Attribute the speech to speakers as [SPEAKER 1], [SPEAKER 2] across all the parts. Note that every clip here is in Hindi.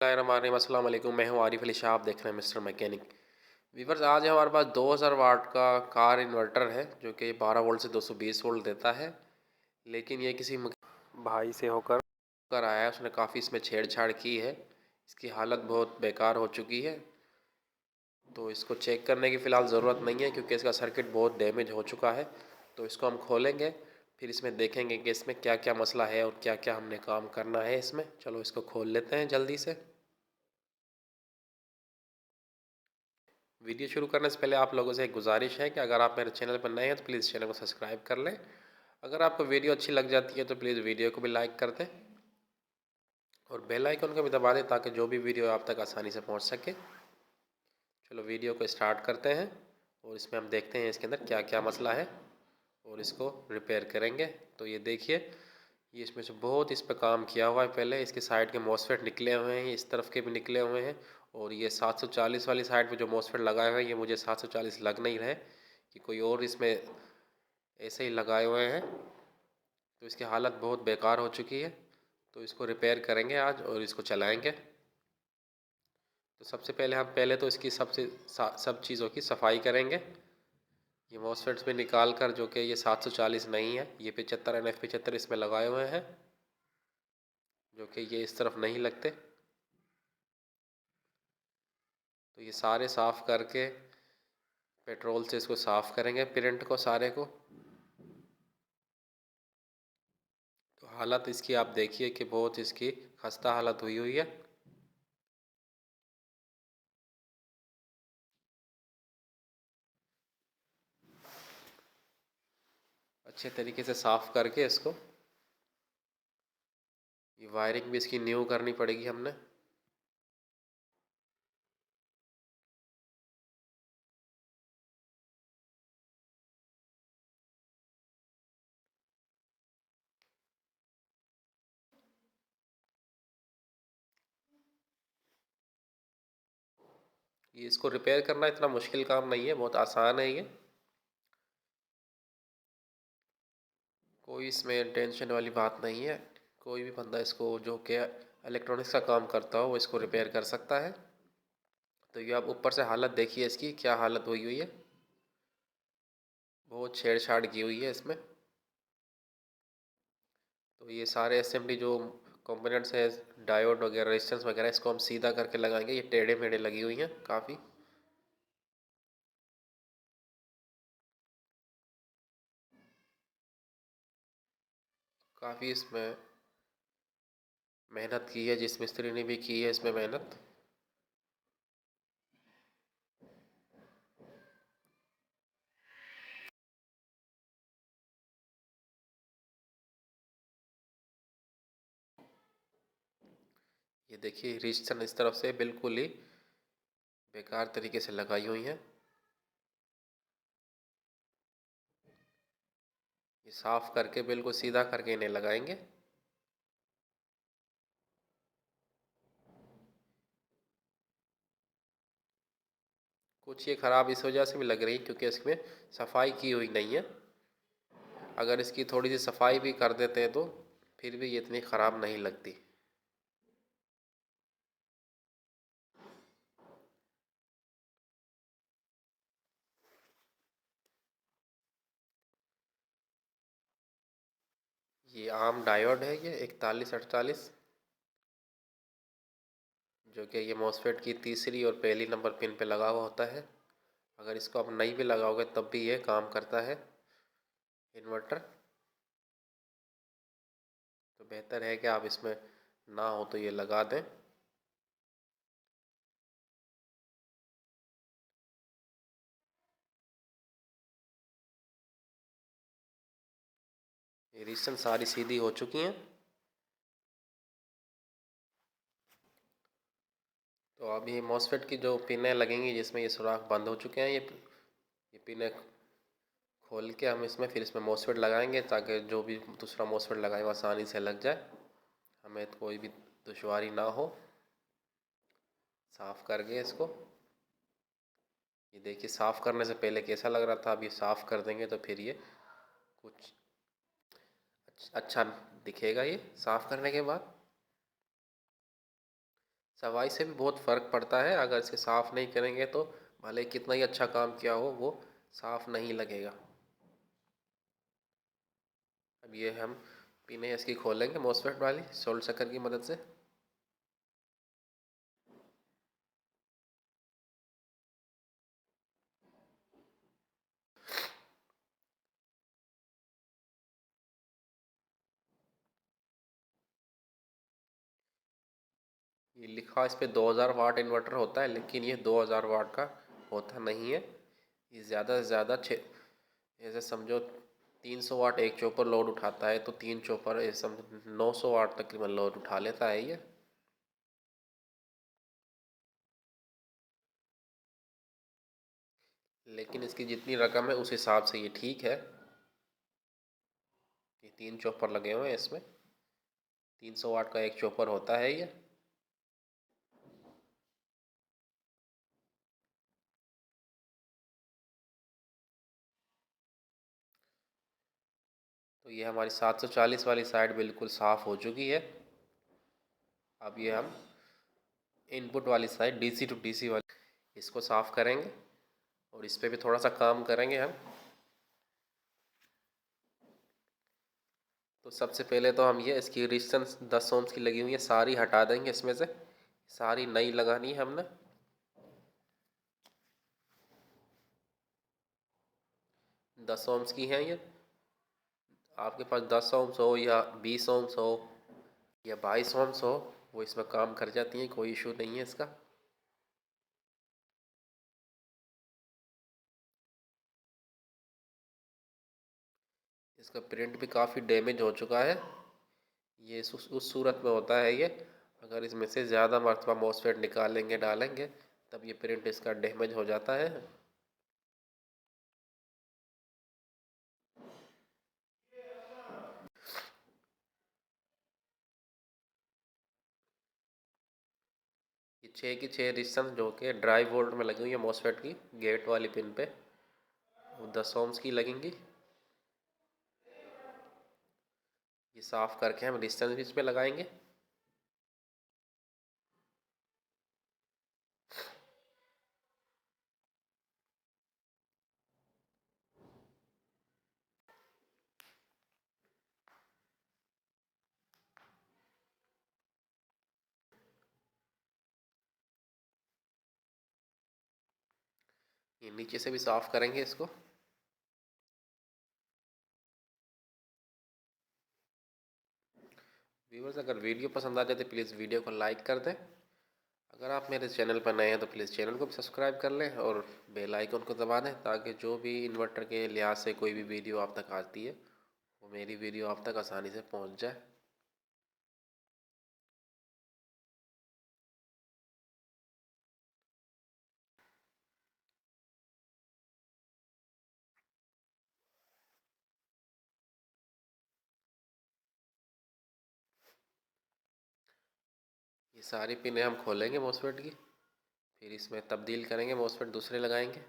[SPEAKER 1] अस्सलाम वालेकुम। मैं हूं आरिफ अली शाह, आप देख रहे हैं मिस्टर मैकेनिक। वीवर्स, आज हमारे पास 2000 वाट का कार इन्वर्टर है जो कि 12 वोल्ट से 220 वोल्ट देता है। लेकिन ये किसी भाई से होकर आया है। उसने काफ़ी इसमें छेड़छाड़ की है। इसकी हालत बहुत बेकार हो चुकी है। तो इसको चेक करने की फ़िलहाल ज़रूरत नहीं है क्योंकि इसका सर्किट बहुत डैमेज हो चुका है। तो इसको हम खोलेंगे, फिर इसमें देखेंगे कि इसमें क्या क्या मसला है और क्या क्या हमने काम करना है इसमें। चलो इसको खोल लेते हैं जल्दी से। वीडियो शुरू करने से पहले आप लोगों से एक गुजारिश है कि अगर आप मेरे चैनल पर नए हैं तो प्लीज़ चैनल को सब्सक्राइब कर लें। अगर आपको वीडियो अच्छी लग जाती है तो प्लीज़ वीडियो को भी लाइक कर दें और बेल आइकन को भी दबा दें ताकि जो भी वीडियो आप तक आसानी से पहुंच सके। चलो वीडियो को स्टार्ट करते हैं और इसमें हम देखते हैं इसके अंदर क्या क्या मसला है और इसको रिपेयर करेंगे। तो ये देखिए, ये इसमें से बहुत इस पर काम किया हुआ है। पहले इसके साइड के मॉसफेट निकले हुए हैं, इस तरफ के भी निकले हुए हैं। और ये 740 वाली साइड पे जो मॉसफेट लगाए हुए हैं, ये मुझे 740 लग नहीं रहे कि कोई और इसमें ऐसे ही लगाए हुए हैं। तो इसकी हालत बहुत बेकार हो चुकी है। तो इसको रिपेयर करेंगे आज और इसको चलाएंगे। तो सबसे पहले हम तो इसकी सब चीज़ों की सफाई करेंगे। ये मॉसफेट्स में निकाल कर, जो कि ये 740 नहीं है, ये 75 NF 75 इसमें लगाए हुए हैं, जो कि ये इस तरफ नहीं लगते। तो ये सारे साफ़ करके पेट्रोल से इसको साफ़ करेंगे, पिरेंट को सारे को। तो हालत इसकी आप देखिए कि बहुत इसकी खस्ता हालत हुई हुई है। अच्छे तरीके से साफ़ करके इसको, ये वायरिंग भी इसकी न्यू करनी पड़ेगी हमने। ये इसको रिपेयर करना इतना मुश्किल काम नहीं है, बहुत आसान है ये। कोई इसमें टेंशन वाली बात नहीं है। कोई भी बंदा इसको, जो कि इलेक्ट्रॉनिक्स का काम करता हो, वो इसको रिपेयर कर सकता है। तो ये आप ऊपर से हालत देखिए इसकी क्या हालत हुई हुई है। बहुत छेड़छाड़ की हुई है इसमें। तो ये सारे असेंबली जो कंपोनेंट्स है, डायोड वगैरह, रेजिस्टेंस वगैरह, इसको हम सीधा करके लगाएंगे। ये टेढ़े मेढ़े लगी हुई हैं काफ़ी। काफ़ी इसमें मेहनत की है, जिस मिस्त्री ने भी की है इसमें मेहनत। ये देखिए, रेजिस्टेंस इस तरफ से बिल्कुल ही बेकार तरीके से लगाई हुई हैं। ये साफ़ करके बिल्कुल सीधा करके इन्हें लगाएंगे। कुछ ये ख़राब इस वजह से भी लग रही क्योंकि इसमें सफाई की हुई नहीं है। अगर इसकी थोड़ी सी सफाई भी कर देते हैं तो फिर भी ये इतनी ख़राब नहीं लगती। ये आम डायोड है, ये 4148, जो कि ये मॉसफेट की तीसरी और पहली नंबर पिन पे लगा हुआ होता है। अगर इसको आप नहीं भी लगाओगे तब भी ये काम करता है इन्वर्टर। तो बेहतर है कि आप इसमें ना हो तो ये लगा दें। ये रेजिस्टेंस सारी सीधी हो चुकी हैं। तो अब ये मॉसफेट की जो पिनें लगेंगी जिसमें ये सुराख बंद हो चुके हैं, ये पिनें खोल के हम इसमें फिर इसमें मॉसफेट लगाएंगे ताकि जो भी दूसरा मॉसफेट लगाए वो आसानी से लग जाए, हमें तो कोई भी दुश्वारी ना हो। साफ़ करके इसको, ये देखिए साफ़ करने से पहले कैसा लग रहा था, अब ये साफ़ कर देंगे तो फिर ये कुछ अच्छा दिखेगा ये साफ़ करने के बाद। सफाई से भी बहुत फ़र्क पड़ता है। अगर इसे साफ़ नहीं करेंगे तो भले कितना ही अच्छा काम किया हो, वो साफ़ नहीं लगेगा। अब ये हम पिनें इसकी खोलेंगे मॉसफेट वाली सोल्ट शटर की मदद से। ये लिखा इस पे 2000 वाट इन्वर्टर होता है, लेकिन ये 2000 वाट का होता नहीं है। ये ज़्यादा से ज़्यादा ऐसे समझो 300 वाट एक चॉपर लोड उठाता है, तो 3 चॉपर ऐसे समझो 900 वाट तकरीबन लोड उठा लेता है ये। लेकिन इसकी जितनी रकम है उस हिसाब से ये ठीक है। ये 3 चॉपर लगे हुए हैं इसमें, 300 वाट का एक चॉपर होता है ये। तो ये हमारी 740 वाली साइड बिल्कुल साफ़ हो चुकी है। अब ये हम इनपुट वाली साइड डीसी टू डीसी वाली इसको साफ़ करेंगे और इस पे भी थोड़ा सा काम करेंगे हम। तो सबसे पहले तो हम ये इसकी रेजिस्टेंस 10 ओम्स की लगी हुई है सारी हटा देंगे इसमें से। सारी नई लगानी है हमने। 10 ओम्स की हैं ये। आपके पास 10 ओम्स हो या 20 ओम्स हो या 22 ओम्स हो, वो इसमें काम कर जाती हैं, कोई इशू नहीं है इसका। इसका प्रिंट भी काफ़ी डैमेज हो चुका है। ये उस सूरत में होता है ये, अगर इसमें से ज़्यादा मरतबा मॉसफेट निकालेंगे डालेंगे तब ये प्रिंट इसका डैमेज हो जाता है। ये 6 की 6 रेजिस्टेंस जो कि ड्राई वोल्ट में लगी हुई है मॉसफेट की गेट वाली पिन पे, वो 10 ओम्स की लगेंगी। ये साफ़ करके हम रेजिस्टेंस भी इस पे लगाएंगे। ये नीचे से भी साफ़ करेंगे इसको। व्यूअर्स, अगर वीडियो पसंद आ जाए तो प्लीज़ वीडियो को लाइक कर दें। अगर आप मेरे चैनल पर नए हैं तो प्लीज़ चैनल को भी सब्सक्राइब कर लें और बेल आइकन को दबा दें, ताकि जो भी इन्वर्टर के लिहाज से कोई भी वीडियो आप तक आती है वो मेरी वीडियो आप तक आसानी से पहुंच जाए। ये सारी पिनें हम खोलेंगे मॉसफेट की, फिर इसमें तब्दील करेंगे, मॉसफेट दूसरे लगाएंगे।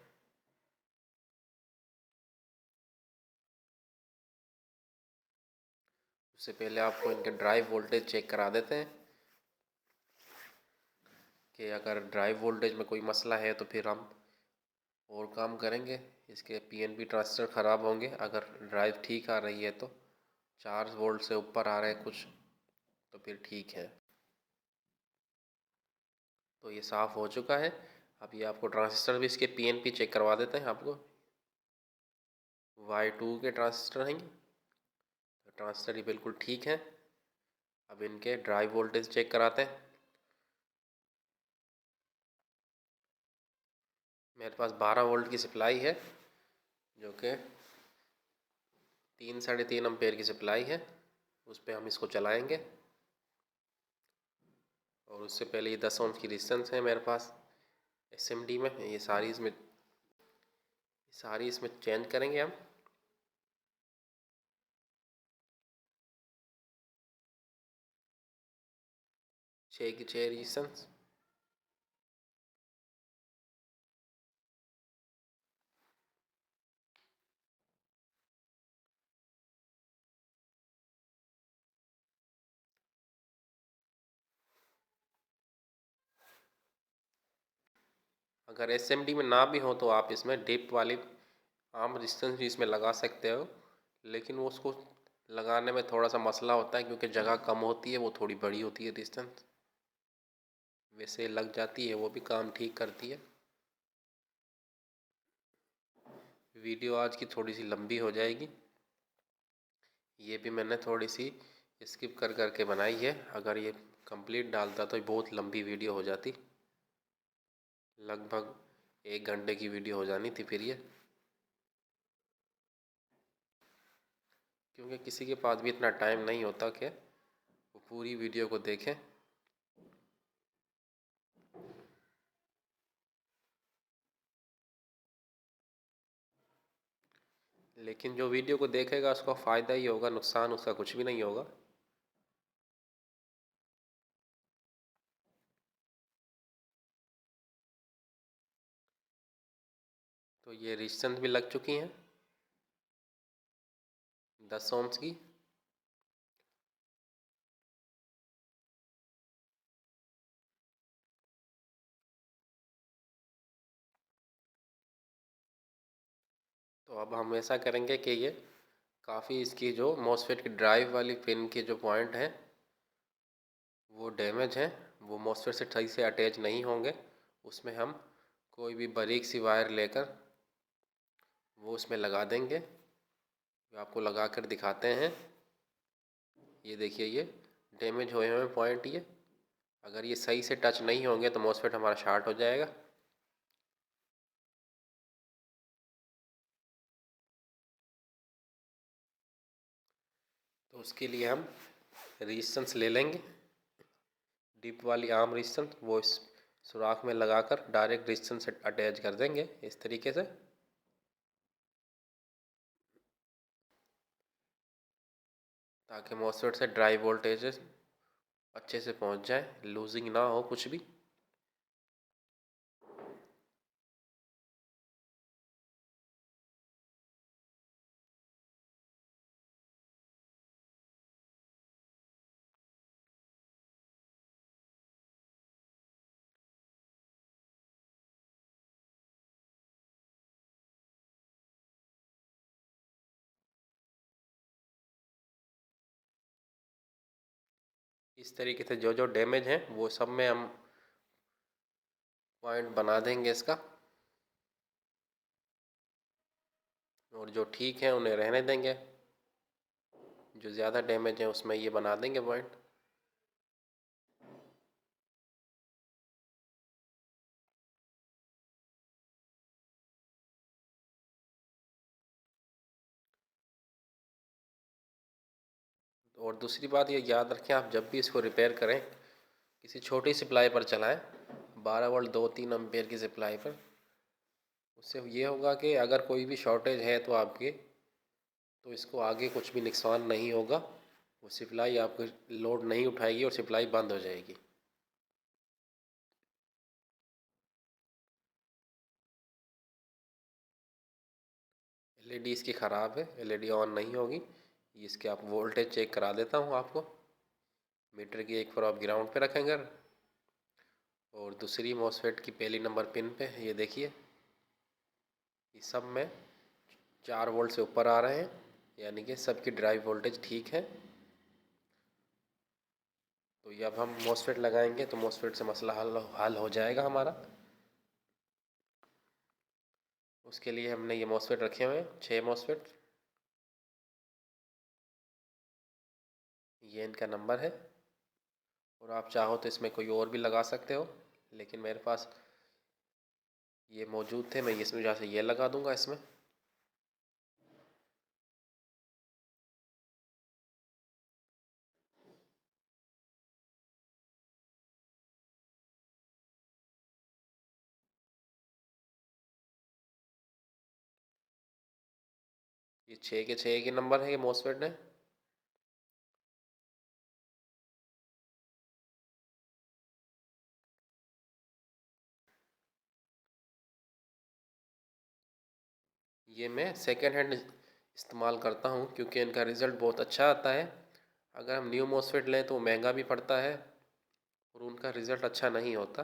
[SPEAKER 1] उससे पहले आपको इनके ड्राइव वोल्टेज चेक करा देते हैं कि अगर ड्राइव वोल्टेज में कोई मसला है तो फिर हम और काम करेंगे। इसके पीएनपी ट्रांजिस्टर ख़राब होंगे। अगर ड्राइव ठीक आ रही है तो 4 वोल्ट से ऊपर आ रहे हैं कुछ, तो फिर ठीक है। तो ये साफ़ हो चुका है। अब ये आपको ट्रांजिस्टर भी इसके पीएनपी चेक करवा देते हैं आपको। Y2 के ट्रांजिस्टर हैं ये। तो ट्रांजिस्टर ये बिल्कुल ठीक है। अब इनके ड्राइव वोल्टेज चेक कराते हैं। मेरे पास 12 वोल्ट की सप्लाई है, जो कि 3 साढ़े 3 एम्पेयर की सप्लाई है। उस पर हम इसको चलाएंगे। और उससे पहले ये 10 ओम की रेजिस्टेंस है मेरे पास एसएमडी में, ये सारी इसमें चेंज करेंगे हम। 6 की 6 रेजिस्टेंस। अगर एसएमडी में ना भी हो तो आप इसमें डिप वाली आर्म रेजिस्टेंस भी इसमें लगा सकते हो, लेकिन वो उसको लगाने में थोड़ा सा मसला होता है क्योंकि जगह कम होती है, वो थोड़ी बड़ी होती है रेजिस्टेंस। वैसे लग जाती है, वो भी काम ठीक करती है। वीडियो आज की थोड़ी सी लंबी हो जाएगी, ये भी मैंने थोड़ी सी स्किप कर करके बनाई है। अगर ये कंप्लीट डालता तो बहुत लंबी वीडियो हो जाती, लगभग 1 घंटे की वीडियो हो जानी थी फिर ये, क्योंकि किसी के पास भी इतना टाइम नहीं होता कि वो पूरी वीडियो को देखें। लेकिन जो वीडियो को देखेगा उसको फ़ायदा ही होगा, नुकसान उसका कुछ भी नहीं होगा। तो ये रेजिस्टेंस भी लग चुकी हैं 10 ohms की। तो अब हम ऐसा करेंगे कि ये काफ़ी इसकी जो मॉसफेट की ड्राइव वाली पिन के जो पॉइंट हैं वो डैमेज हैं, वो मॉसफेट से सही से अटैच नहीं होंगे। उसमें हम कोई भी बारीक सी वायर लेकर वो उसमें लगा देंगे। आपको लगा कर दिखाते हैं। ये देखिए, ये डैमेज हुए हुए पॉइंट ये, अगर ये सही से टच नहीं होंगे तो मॉसफेट हमारा शार्ट हो जाएगा। तो उसके लिए हम रेजिस्टेंस ले लेंगे, डिप वाली आर्म रेजिस्टेंस, वो इस सुराख में लगाकर डायरेक्ट रेजिस्टेंस से अटैच कर देंगे इस तरीके से। ताकि मॉसफेट से ड्राइव वोल्टेज अच्छे से पहुंच जाए, लूजिंग ना हो कुछ भी। इस तरीके से जो जो डैमेज है वो सब में हम पॉइंट बना देंगे इसका, और जो ठीक है उन्हें रहने देंगे, जो ज़्यादा डैमेज है उसमें ये बना देंगे पॉइंट। और दूसरी बात ये याद रखें, आप जब भी इसको रिपेयर करें किसी छोटी सप्लाई पर चलाएं, 12 वोल्ट 2-3 एम्पेयर की सप्लाई पर। उससे ये होगा कि अगर कोई भी शॉर्टेज है तो आपके, तो इसको आगे कुछ भी नुकसान नहीं होगा, वो सप्लाई आपको लोड नहीं उठाएगी और सप्लाई बंद हो जाएगी। एलईडी इसकी ख़राब है, एलईडी ऑन नहीं होगी। इसके आप वोल्टेज चेक करा देता हूँ आपको। मीटर की एक तरफ ग्राउंड पे रखेंगे और दूसरी मॉसफेट की पहली नंबर पिन पे ये देखिए, इस सब में 4 वोल्ट से ऊपर आ रहे हैं, यानी कि सबकी ड्राइव वोल्टेज ठीक है। तो ये अब हम मॉसफेट लगाएंगे तो मॉसफेट से मसला हल हो जाएगा हमारा। उसके लिए हमने ये मॉसफेट रखे हुए हैं 6 मॉसफेट, ये इनका नंबर है। और आप चाहो तो इसमें कोई और भी लगा सकते हो, लेकिन मेरे पास ये मौजूद थे, मैं इसमें वजह से ये लगा दूंगा इसमें। ये 6 के 6 के नंबर है ये मॉसफेट है। ये मैं सेकेंड हैंड इस्तेमाल करता हूँ क्योंकि इनका रिज़ल्ट बहुत अच्छा आता है। अगर हम न्यू मॉसफेट लें तो महंगा भी पड़ता है और उनका रिज़ल्ट अच्छा नहीं होता।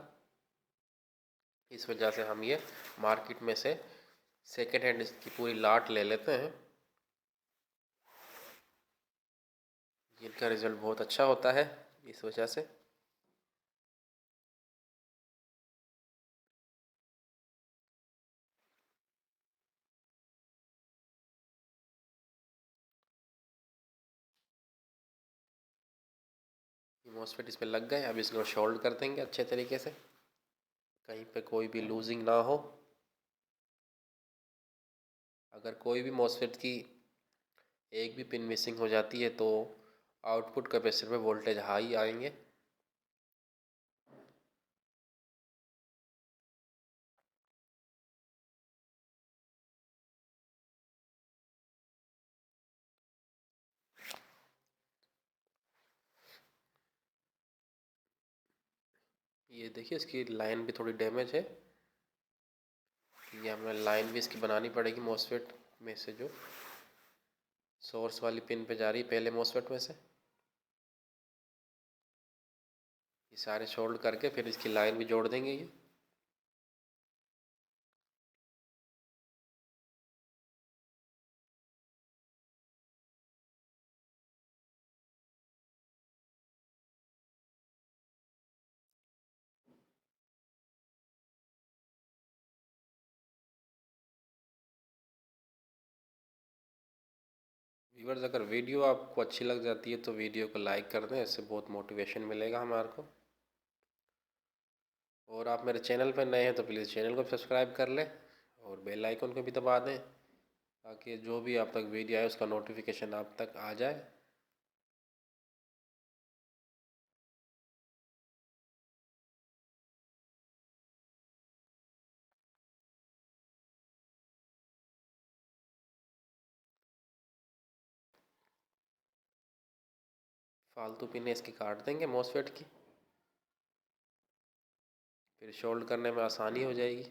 [SPEAKER 1] इस वजह से हम ये मार्केट में से सेकेंड हैंड इसकी पूरी लाट ले लेते हैं। इनका रिज़ल्ट बहुत अच्छा होता है इस वजह से। मॉसफेट इस पे लग गए। अब इसको शोल्ड कर देंगे अच्छे तरीके से, कहीं पे कोई भी लूजिंग ना हो। अगर कोई भी मॉसफेट की एक भी पिन मिसिंग हो जाती है तो आउटपुट कैपेसिटर पे वोल्टेज हाई आएंगे। ये देखिए इसकी लाइन भी थोड़ी डैमेज है। ये हमें लाइन भी इसकी बनानी पड़ेगी मॉसफेट में से, जो सोर्स वाली पिन पे जा रही है पहले मॉसफेट में से। ये सारे सोल्ड करके फिर इसकी लाइन भी जोड़ देंगे ये। व्यूअर्स, अगर वीडियो आपको अच्छी लग जाती है तो वीडियो को लाइक कर दें, इससे बहुत मोटिवेशन मिलेगा हमारे को। और आप मेरे चैनल पर नए हैं तो प्लीज़ चैनल को सब्सक्राइब कर लें और बेल आइकन को भी दबा दें, ताकि जो भी आप तक वीडियो आए उसका नोटिफिकेशन आप तक आ जाए। फालतू पिन इसकी काट देंगे मॉसफेट की, फिर सोल्ड करने में आसानी हो जाएगी।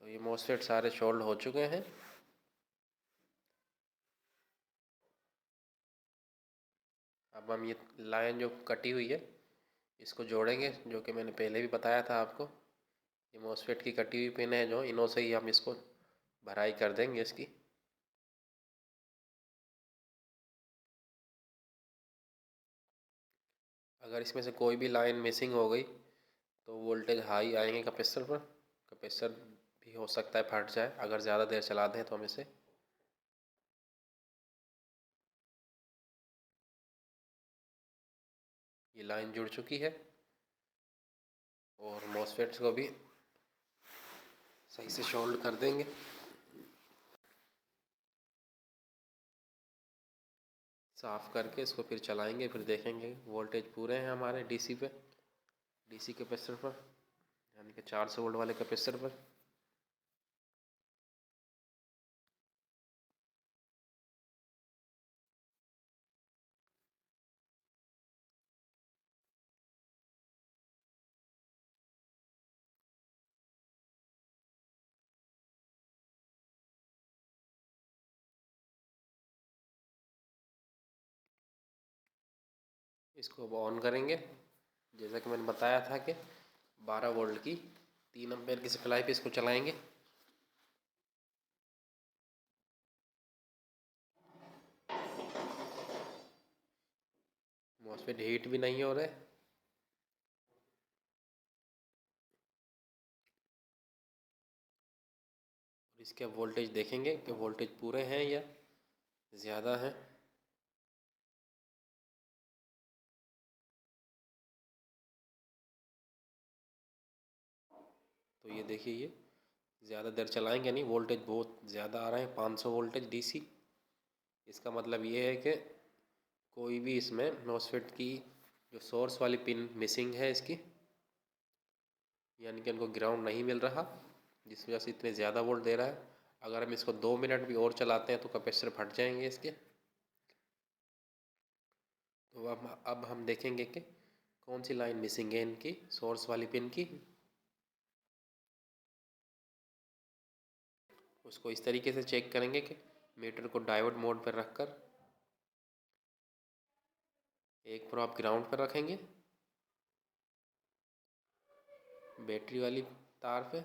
[SPEAKER 1] तो ये मॉसफेट सारे सोल्ड हो चुके हैं। अब हम ये लाइन जो कटी हुई है इसको जोड़ेंगे, जो कि मैंने पहले भी बताया था आपको। ये मॉसफेट की कटी हुई पिन है, जो इनों से ही हम इसको भराई कर देंगे इसकी। अगर इसमें से कोई भी लाइन मिसिंग हो गई तो वोल्टेज हाई आएंगे कैपेसिटर पर। कैपेसिटर भी हो सकता है फट जाए अगर ज़्यादा देर चला दें तो हम इसे। ये लाइन जुड़ चुकी है और मॉसफेट्स को भी सही से सोल्ड कर देंगे। साफ़ करके इसको फिर चलाएंगे, फिर देखेंगे वोल्टेज पूरे हैं हमारे डीसी पे, डीसी कैपेसिटर पर, यानी कि 400 वोल्ट वाले कैपेसिटर पर। इसको अब ऑन करेंगे। जैसा कि मैंने बताया था कि 12 वोल्ट की 3 एम्पेयर की सप्लाई पे इसको चलाएंगे। मॉसफेट हीट भी नहीं हो रहे। इसके वोल्टेज देखेंगे कि वोल्टेज पूरे हैं या ज़्यादा हैं। तो ये देखिए, ये ज़्यादा देर चलाएंगे नहीं, वोल्टेज बहुत ज़्यादा आ रहे हैं, 500 वोल्टेज डीसी। इसका मतलब ये है कि कोई भी इसमें मॉसफेट की जो सोर्स वाली पिन मिसिंग है इसकी, यानी कि उनको ग्राउंड नहीं मिल रहा, जिस वजह से इतने ज़्यादा वोल्ट दे रहा है। अगर हम इसको 2 मिनट भी और चलाते हैं तो कैपेसिटर फट जाएंगे इसके। तो अब हम देखेंगे कि कौन सी लाइन मिसिंग है इनकी सोर्स वाली पिन की। उसको इस तरीके से चेक करेंगे कि मीटर को डायोड मोड पर रखकर एक प्रो आप ग्राउंड पर रखेंगे बैटरी वाली तार पे,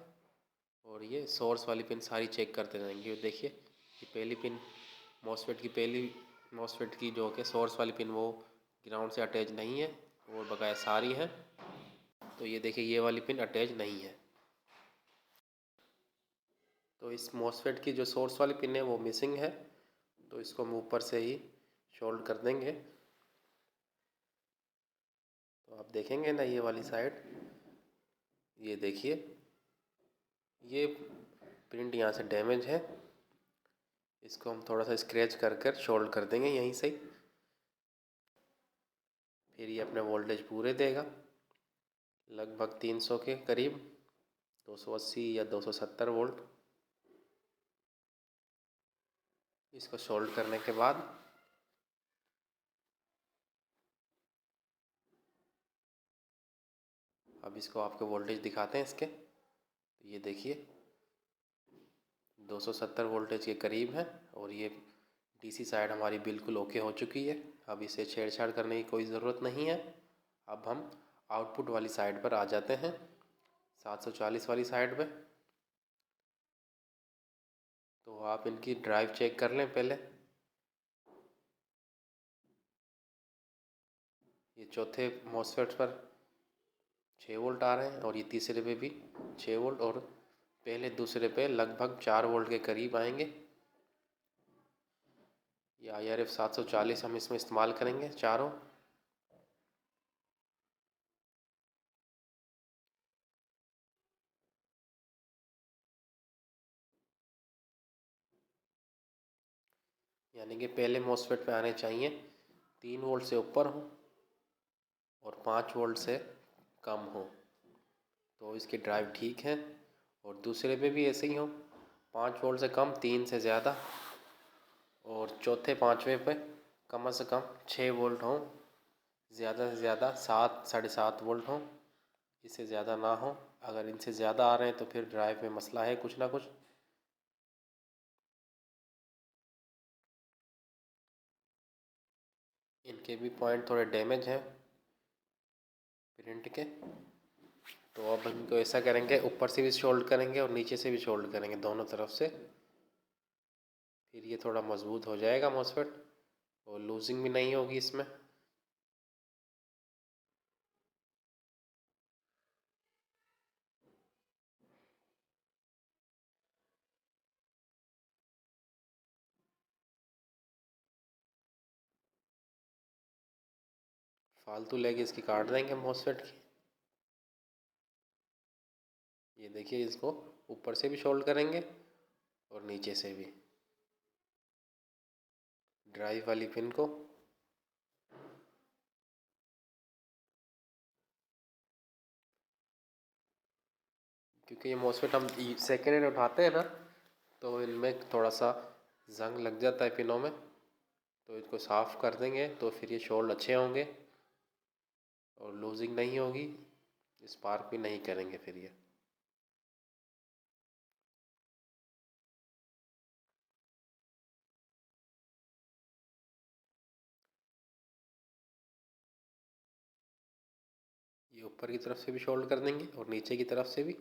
[SPEAKER 1] और ये सोर्स वाली पिन सारी चेक करते रहेंगे। देखिए ये पहली पिन मॉसफेट की जो कि सोर्स वाली पिन वो ग्राउंड से अटैच नहीं है, और बकाया सारी है। तो ये देखिए ये वाली पिन अटैच नहीं है। तो इस मॉसफेट की जो सोर्स वाली पिन है वो मिसिंग है, तो इसको हम ऊपर से ही सोल्ड कर देंगे। तो आप देखेंगे ना ये वाली साइड, ये देखिए ये प्रिंट यहाँ से डैमेज है, इसको हम थोड़ा सा स्क्रैच कर कर सोल्ड कर देंगे यहीं से ही। फिर ये अपना वोल्टेज पूरे देगा लगभग 300 के करीब, 280 या 270 वोल्ट। इसको सोल्ड करने के बाद अब इसको आपको वोल्टेज दिखाते हैं इसके। तो ये देखिए 270 वोल्टेज के करीब है, और ये डीसी साइड हमारी बिल्कुल ओके हो चुकी है। अब इसे छेड़छाड़ करने की कोई ज़रूरत नहीं है। अब हम आउटपुट वाली साइड पर आ जाते हैं, 740 वाली साइड पे। तो आप इनकी ड्राइव चेक कर लें पहले। ये चौथे मॉसफेट पर 6 वोल्ट आ रहे हैं, और ये तीसरे पे भी 6 वोल्ट, और पहले दूसरे पे लगभग 4 वोल्ट के करीब आएंगे। ये IRF 740 हम इसमें इस्तेमाल करेंगे चारों। यानी कि पहले मॉसफेट पे आने चाहिए 3 वोल्ट से ऊपर हो और 5 वोल्ट से कम हो, तो इसकी ड्राइव ठीक है। और दूसरे पे भी ऐसे ही हो, 5 वोल्ट से कम, 3 से ज़्यादा, और चौथे पाँचवें पे कम से कम 6 वोल्ट हों, ज़्यादा से ज़्यादा 7 साढ़े 7 वोल्ट हों, इससे ज़्यादा ना हो। अगर इनसे ज़्यादा आ रहे हैं तो फिर ड्राइव में मसला है कुछ ना कुछ। इनके भी पॉइंट थोड़े डैमेज हैं प्रिंट के। तो अब इनको ऐसा करेंगे, ऊपर से भी शोल्ड करेंगे और नीचे से भी शोल्ड करेंगे दोनों तरफ से। फिर ये थोड़ा मज़बूत हो जाएगा मॉसफेट, और लूजिंग भी नहीं होगी इसमें। फालतू लेग इसकी काट देंगे मॉसफेट की। ये देखिए इसको ऊपर से भी शोल्ड करेंगे और नीचे से भी ड्राइव वाली पिन को। क्योंकि ये मॉसफेट हम सेकेंड हैंड उठाते हैं ना, तो इनमें थोड़ा सा जंग लग जाता है पिनों में, तो इसको साफ़ कर देंगे तो फिर ये शोल्ड अच्छे होंगे और लूजिंग नहीं होगी, स्पार्क भी नहीं करेंगे फिर ये। ये ऊपर की तरफ से भी शोल्ड कर देंगे और नीचे की तरफ से भी,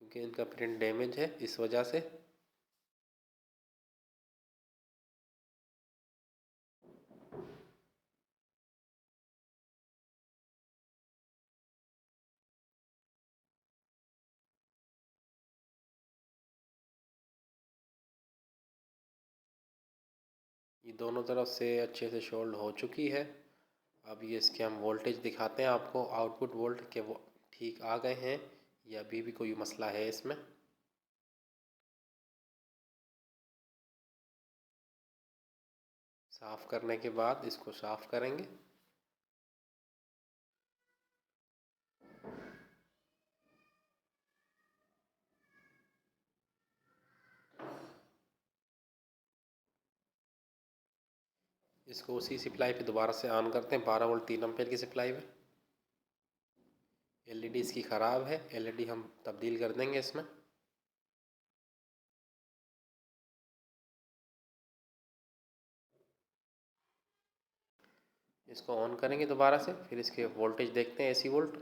[SPEAKER 1] क्योंकि इनका प्रिंट डैमेज है इस वजह से। ये दोनों तरफ से अच्छे से शोल्ड हो चुकी है। अब ये इसके हम वोल्टेज दिखाते हैं आपको, आउटपुट वोल्ट के वो ठीक आ गए हैं या अभी भी कोई मसला है इसमें। साफ़ करने के बाद इसको साफ़ करेंगे। इसको उसी सप्लाई पे दोबारा से ऑन करते हैं, 12 वोल्ट 3 एम्पीयर की सप्लाई पे। LED इसकी ख़राब है, LED हम तब्दील कर देंगे इसमें। इसको ऑन करेंगे दोबारा से, फिर इसके वोल्टेज देखते हैं, एसी वोल्ट।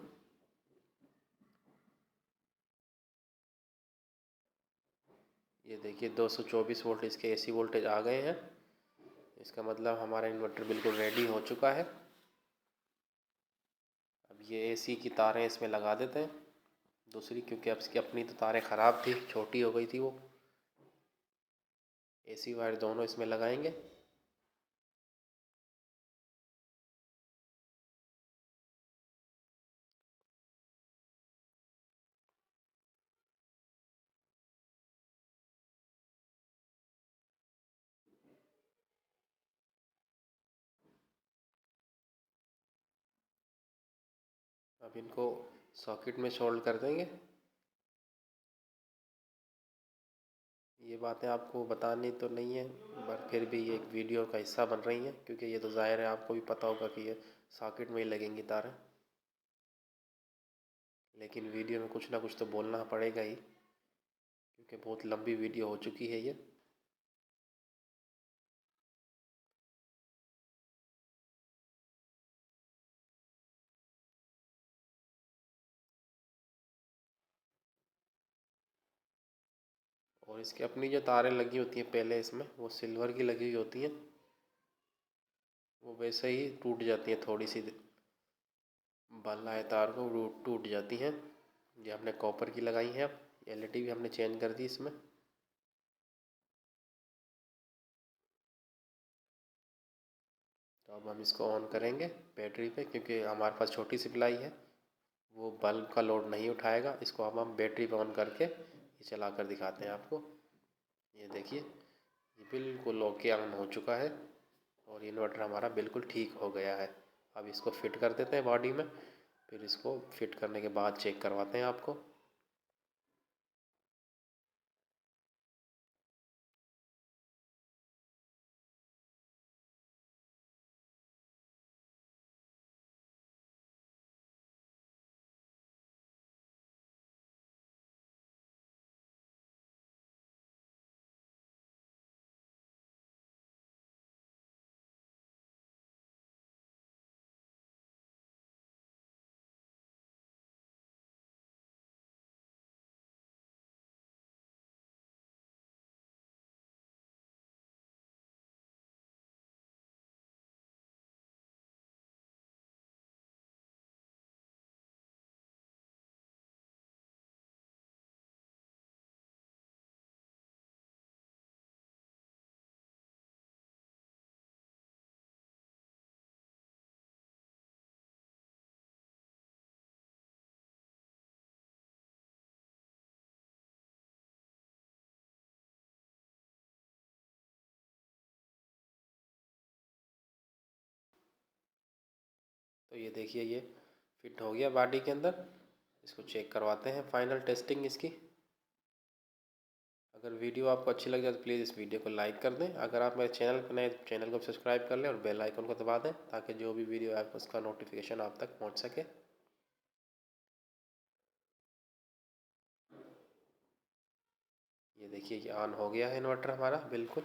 [SPEAKER 1] ये देखिए 224 वोल्ट इसके एसी वोल्टेज आ गए हैं। इसका मतलब हमारा इन्वर्टर बिल्कुल रेडी हो चुका है। अब ये एसी की तारें इसमें लगा देते हैं दूसरी, क्योंकि अब इसकी अपनी तो तारें ख़राब थी, छोटी हो गई थी वो। एसी वायर दोनों इसमें लगाएंगे। अब इनको सॉकेट में सोल्ड कर देंगे। ये बातें आपको बतानी तो नहीं है, पर फिर भी ये एक वीडियो का हिस्सा बन रही हैं, क्योंकि ये तो ज़ाहिर है आपको भी पता होगा कि ये सॉकेट में ही लगेंगी तारें। लेकिन वीडियो में कुछ ना कुछ तो बोलना पड़ेगा ही, क्योंकि बहुत लंबी वीडियो हो चुकी है ये। और इसकी अपनी जो तारें लगी होती हैं पहले इसमें, वो सिल्वर की लगी हुई होती हैं, वो वैसे ही टूट जाती हैं, थोड़ी सी बल आए तार को टूट जाती हैं। ये हमने कॉपर की लगाई हैं। अब एलईडी भी हमने चेंज कर दी इसमें। तो अब हम इसको ऑन करेंगे बैटरी पे, क्योंकि हमारे पास छोटी सी प्लाई है, वो बल्ब का लोड नहीं उठाएगा। इसको अब हम बैटरी पे ऑन करके ये चला कर दिखाते हैं आपको। ये देखिए, ये बिल्कुल ओके ऑन हो चुका है और इन्वर्टर हमारा बिल्कुल ठीक हो गया है। अब इसको फिट कर देते हैं बॉडी में, फिर इसको फिट करने के बाद चेक करवाते हैं आपको। तो ये देखिए, ये फिट हो गया बॉडी के अंदर। इसको चेक करवाते हैं, फाइनल टेस्टिंग इसकी। अगर वीडियो आपको अच्छी लग जाए तो प्लीज़ इस वीडियो को लाइक कर दें। अगर आप मेरे चैनल पर नए, चैनल को सब्सक्राइब कर लें और बेल आइकन को दबा दें, ताकि जो भी वीडियो है उसका नोटिफिकेशन आप तक पहुंच सके। ये देखिए, ये ऑन हो गया है इन्वर्टर हमारा बिल्कुल।